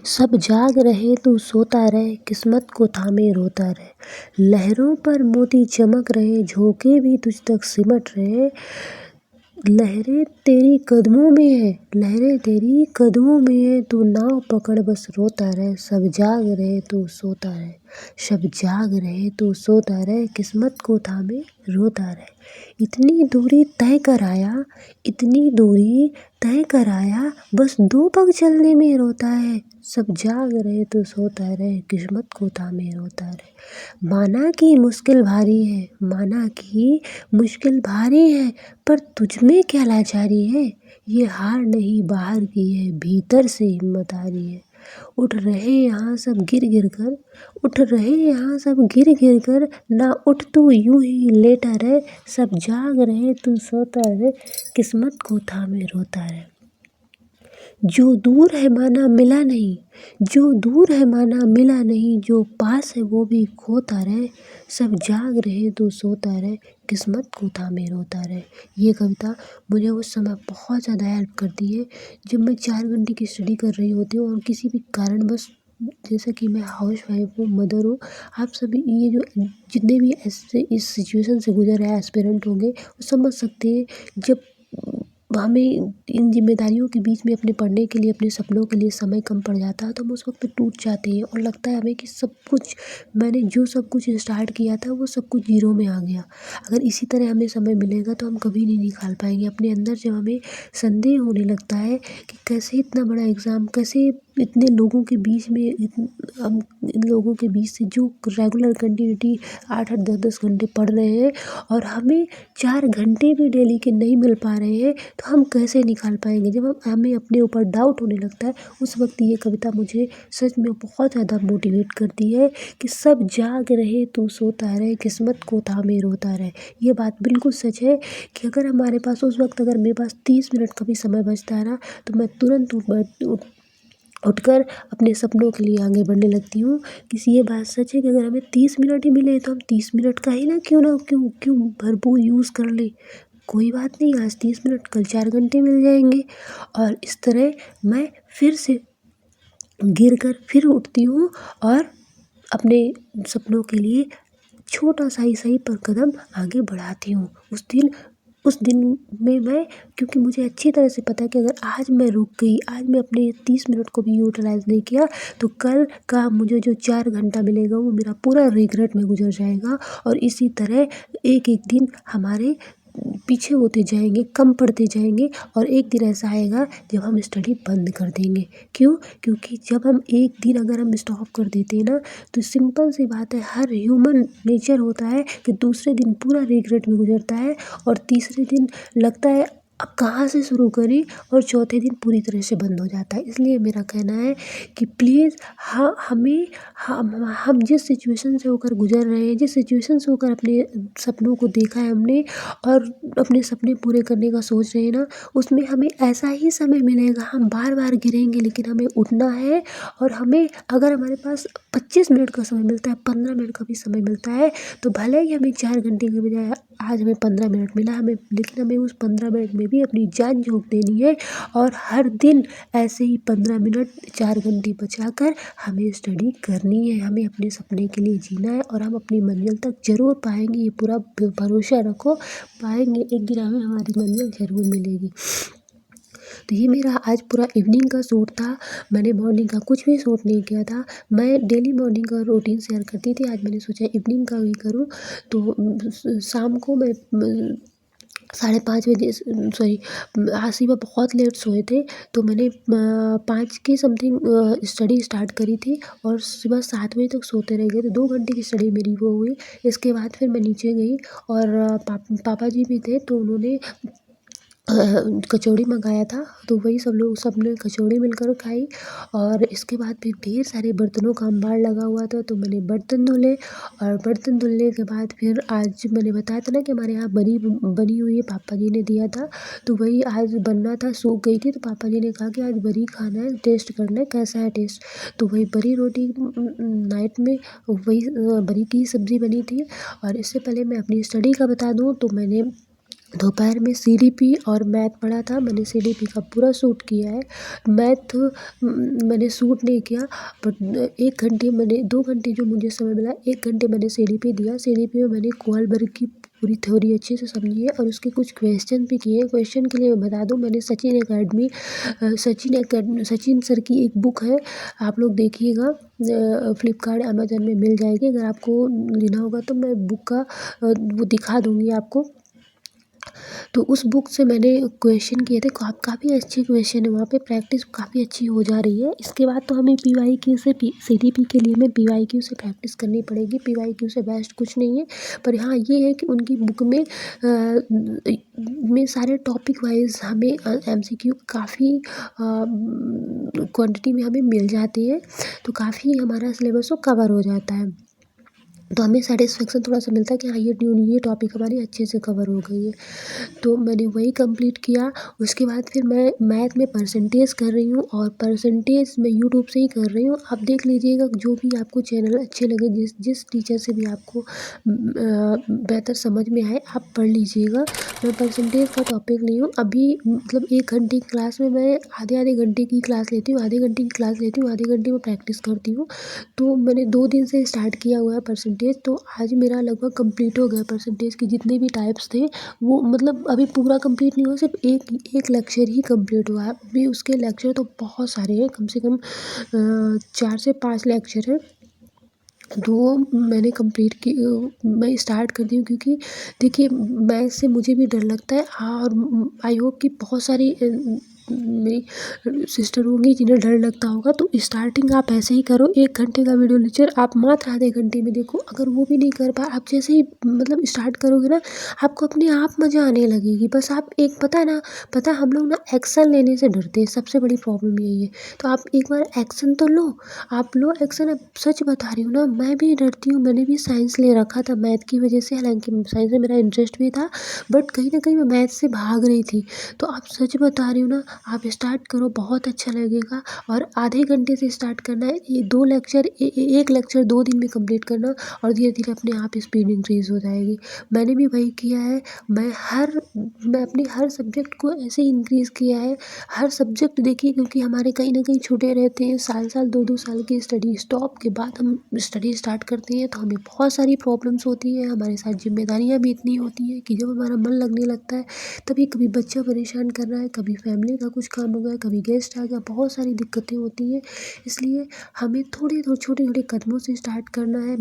सब जाग रहे तू सोता रहे, किस्मत को थामे रोता रहे। लहरों पर मोती चमक रहे, झोंके भी तुझ तक सिमट रहे। लहरें तेरी कदमों में है, लहरें तेरी कदमों में है, तू नाव पकड़ बस रोता रहे। सब जाग रहे तू सोता रहे, सब जाग रहे तू सोता रहे, किस्मत को थामे रोता रहे। इतनी दूरी तय कर आया, इतनी दूरी तय कर आया, बस 2 पग चलने में रोता है। सब जाग रहे तो सोता रहे, किस्मत को थामे रोता रहे। माना कि मुश्किल भारी है, माना कि मुश्किल भारी है, पर तुझ में क्या लाचारी है। ये हार नहीं बाहर की है, भीतर से हिम्मत आ रही है। उठ रहे यहाँ सब गिर गिर कर, उठ रहे यहाँ सब गिर गिर कर, ना उठ तू यूं ही लेटा रहे। सब जाग रहे तू सोता रहे, किस्मत को थामे रोता रहे। जो दूर है माना मिला नहीं, जो दूर है माना मिला नहीं, जो पास है वो भी खोता रहे। सब जाग रहे तो सोता रहे, किस्मत को थामे रोता रहे। ये कविता मुझे उस समय बहुत ज़्यादा हेल्प करती है जब मैं 4 घंटे की स्टडी कर रही होती हूँ और किसी भी कारणवश, जैसा कि मैं हाउस वाइफ हूँ, मदर हूँ। आप सभी ये जो जितने भी ऐसे इस सिचुएशन से गुजर रहे एस्पिरेंट होंगे वो समझ सकते हैं। जब हमें इन जिम्मेदारियों के बीच में अपने पढ़ने के लिए, अपने सपनों के लिए समय कम पड़ जाता है तो हम उस वक्त पे टूट जाते हैं और लगता है हमें कि सब कुछ, मैंने जो सब कुछ स्टार्ट किया था वो सब कुछ जीरो में आ गया। अगर इसी तरह हमें समय मिलेगा तो हम कभी नहीं निकाल पाएंगे। अपने अंदर जब हमें संदेह होने लगता है कि कैसे इतना बड़ा एग्ज़ाम, कैसे इतने लोगों के बीच में, हम इन लोगों के बीच से जो रेगुलर कंटिन्यूटी 8-8 10-10 घंटे पढ़ रहे हैं और हमें 4 घंटे भी डेली के नहीं मिल पा रहे हैं, तो हम कैसे निकाल पाएंगे। जब हमें अपने ऊपर डाउट होने लगता है उस वक्त ये कविता मुझे सच में बहुत ज़्यादा मोटिवेट करती है कि सब जाग रहे तू सोता रहे, किस्मत को थामे रोता रहे। ये बात बिल्कुल सच है कि अगर हमारे पास उस वक्त, अगर मेरे पास 30 मिनट का भी समय बचता है ना, तो मैं तुरंत उठकर अपने सपनों के लिए आगे बढ़ने लगती हूँ। किसी ये बात सच है कि अगर हमें 30 मिनट ही मिले तो हम 30 मिनट का ही ना क्यों भरपूर यूज़ कर लें। कोई बात नहीं, आज 30 मिनट, कल 4 घंटे मिल जाएंगे। और इस तरह मैं फिर से गिर कर फिर उठती हूँ और अपने सपनों के लिए छोटा सा ही सही पर कदम आगे बढ़ाती हूँ। उस दिन में मैं, क्योंकि मुझे अच्छी तरह से पता है कि अगर आज मैं रुक गई, आज मैं अपने 30 मिनट को भी यूटिलाइज़ नहीं किया, तो कल का मुझे जो 4 घंटा मिलेगा वो मेरा पूरा रिग्रेट में गुजर जाएगा। और इसी तरह एक एक दिन हमारे पीछे होते जाएंगे, कम पढ़ते जाएंगे और एक दिन ऐसा आएगा जब हम स्टडी बंद कर देंगे। क्यों? क्योंकि जब हम एक दिन अगर हम स्टॉप कर देते हैं ना, तो सिंपल सी बात है, हर ह्यूमन नेचर होता है कि दूसरे दिन पूरा रिग्रेट में गुजरता है और तीसरे दिन लगता है अब कहाँ से शुरू करें, और चौथे दिन पूरी तरह से बंद हो जाता है। इसलिए मेरा कहना है कि प्लीज़ हम जिस सिचुएशन से होकर गुजर रहे हैं, जिस सिचुएशन से होकर अपने सपनों को देखा है हमने और अपने सपने पूरे करने का सोच रहे हैं ना, उसमें हमें ऐसा ही समय मिलेगा। हम बार बार गिरेंगे लेकिन हमें उठना है। और हमें, अगर हमारे पास 25 मिनट का समय मिलता है, 15 मिनट का भी समय मिलता है, तो भले ही हमें 4 घंटे के बजाय आज हमें 15 मिनट मिला, लेकिन हमें उस 15 मिनट में भी अपनी जान झोंक देनी है। और हर दिन ऐसे ही 15 मिनट 4 घंटे बचाकर हमें स्टडी करनी है, हमें अपने सपने के लिए जीना है और हम अपनी मंजिल तक ज़रूर पाएंगे। ये पूरा भरोसा रखो, पाएंगे, एक दिन हमें हमारी मंजिल ज़रूर मिलेगी। तो ये मेरा आज पूरा इवनिंग का शूट था। मैंने मॉर्निंग का कुछ भी शूट नहीं किया था। मैं डेली मॉर्निंग का रूटीन शेयर करती थी, आज मैंने सोचा इवनिंग का भी करूँ। तो शाम को मैं 5:30 बजे, सॉरी, आज सुबह बहुत लेट सोए थे, तो मैंने 5 के समथिंग स्टडी स्टार्ट करी थी और सुबह 7 बजे तक सोते रह गए। तो 2 घंटे की स्टडी मेरी वो हुई। इसके बाद फिर मैं नीचे गई और पापा जी भी थे, तो उन्होंने कचौड़ी मंगाया था, तो वही सबने कचौड़ी मिलकर खाई। और इसके बाद फिर ढेर सारे बर्तनों का अंबार लगा हुआ था, तो मैंने बर्तन धुले। और बर्तन धुलने के बाद फिर आज मैंने बताया था ना कि हमारे यहाँ बरी बनी हुई है, पापा जी ने दिया था, तो वही आज बनना था। सूख गई थी तो पापा जी ने कहा कि आज बरी खाना है, टेस्ट करना है कैसा है टेस्ट। तो वही बरी रोटी नाइट में, वही बरी की सब्ज़ी बनी थी। और इससे पहले मैं अपनी स्टडी का बता दूँ तो मैंने दोपहर में सीडीपी और मैथ पढ़ा था। मैंने सीडीपी का पूरा सूट किया है। मैथ मैंने सूट नहीं किया, बट 1 घंटे मैंने 2 घंटे जो मुझे समय मिला, 1 घंटे मैंने सीडीपी दिया। सीडीपी में मैंने कोलबर्ग की पूरी थ्योरी अच्छे से समझी है और उसके कुछ क्वेश्चन भी किए हैं। क्वेश्चन के लिए मैं बता दूँ, मैंने सचिन सर की एक बुक है, आप लोग देखिएगा, फ्लिपकार्ट अमेज़न में मिल जाएगी। अगर आपको लेना होगा तो मैं बुक का वो दिखा दूँगी आपको। तो उस बुक से मैंने क्वेश्चन किए थे, काफ़ी अच्छे क्वेश्चन है वहाँ पे, प्रैक्टिस काफ़ी अच्छी हो जा रही है। इसके बाद तो हमें पीवाईक्यू से सीडीपी के लिए हमें पीवाईक्यू से प्रैक्टिस करनी पड़ेगी। पीवाईक्यू से बेस्ट कुछ नहीं है, पर हाँ ये है कि उनकी बुक में सारे टॉपिक वाइज हमें एमसीक्यू काफ़ी क्वांटिटी में हमें मिल जाती है, तो काफ़ी हमारा सिलेबस वो कवर हो जाता है। तो हमें सेटिस्फेक्शन थोड़ा-सा मिलता है कि हाँ ये टॉपिक हमारी अच्छे से कवर हो गई है। तो मैंने वही कंप्लीट किया। उसके बाद फिर मैं मैथ में परसेंटेज कर रही हूँ, और परसेंटेज मैं यूट्यूब से ही कर रही हूँ। आप देख लीजिएगा, जो भी आपको चैनल अच्छे लगे, जिस टीचर से भी आपको बेहतर समझ में आए, आप पढ़ लीजिएगा। मैं परसेंटेज का टॉपिक ली हूँ। अभी मतलब 1 घंटे की क्लास में मैं आधे घंटे की क्लास लेती हूँ, आधे घंटे की क्लास लेती हूँ, आधे घंटे में प्रैक्टिस करती हूँ। तो मैंने 2 दिन से स्टार्ट किया हुआ है परसेंटेज, तो आज मेरा लगभग कंप्लीट हो गया। परसेंटेज के जितने भी टाइप्स थे वो मतलब अभी पूरा कंप्लीट नहीं हुआ, सिर्फ एक लेक्चर ही कंप्लीट हुआ है। अभी उसके लेक्चर तो बहुत सारे हैं, कम से कम 4 से 5 लेक्चर हैं। तो मैंने कंप्लीट की, मैं स्टार्ट कर दी हूँ, क्योंकि देखिए मैथ से मुझे भी डर लगता है, और आई होप कि बहुत सारी मेरी सिस्टर होंगी जिन्हें डर लगता होगा। तो स्टार्टिंग आप ऐसे ही करो, 1 घंटे का वीडियो लेक्चर आप मात्र आधे घंटे में देखो। अगर वो भी नहीं कर पाए, आप जैसे ही मतलब स्टार्ट करोगे ना, आपको अपने आप मज़ा आने लगेगी। बस आप एक पता है हम लोग ना एक्शन लेने से डरते हैं, सबसे बड़ी प्रॉब्लम यही है। तो आप एक बार एक्शन तो लो, आप लो एक्शन। अब सच बता रही हूँ ना, मैं भी डरती हूँ। मैंने भी साइंस ले रखा था मैथ की वजह से, हालांकि साइंस में मेरा इंटरेस्ट भी था, बट कहीं ना कहीं मैं मैथ से भाग रही थी। तो आप सच बता रही हूँ ना, आप स्टार्ट करो, बहुत अच्छा लगेगा। और आधे घंटे से स्टार्ट करना है, ये 2 लेक्चर, एक लेक्चर 2 दिन में कंप्लीट करना, और धीरे धीरे अपने आप स्पीड इंक्रीज हो जाएगी। मैंने भी वही किया है। मैं अपने हर सब्जेक्ट को ऐसे इंक्रीज़ किया है। हर सब्जेक्ट देखिए, क्योंकि हमारे कहीं न कहीं छूटे रहते हैं, साल-साल 2-2 साल की स्टडी स्टॉप के बाद हम स्टडी स्टार्ट करते हैं, तो हमें बहुत सारी प्रॉब्लम्स होती हैं। हमारे साथ ज़िम्मेदारियाँ भी इतनी होती हैं कि जब हमारा मन लगने लगता है, तभी कभी बच्चा परेशान कर रहा है, कभी फैमिली का कुछ काम हो गया, कभी गेस्ट आ गया, बहुत सारी दिक्कतें होती हैं। इसलिए हमें छोटे-छोटे कदमों से स्टार्ट करना है।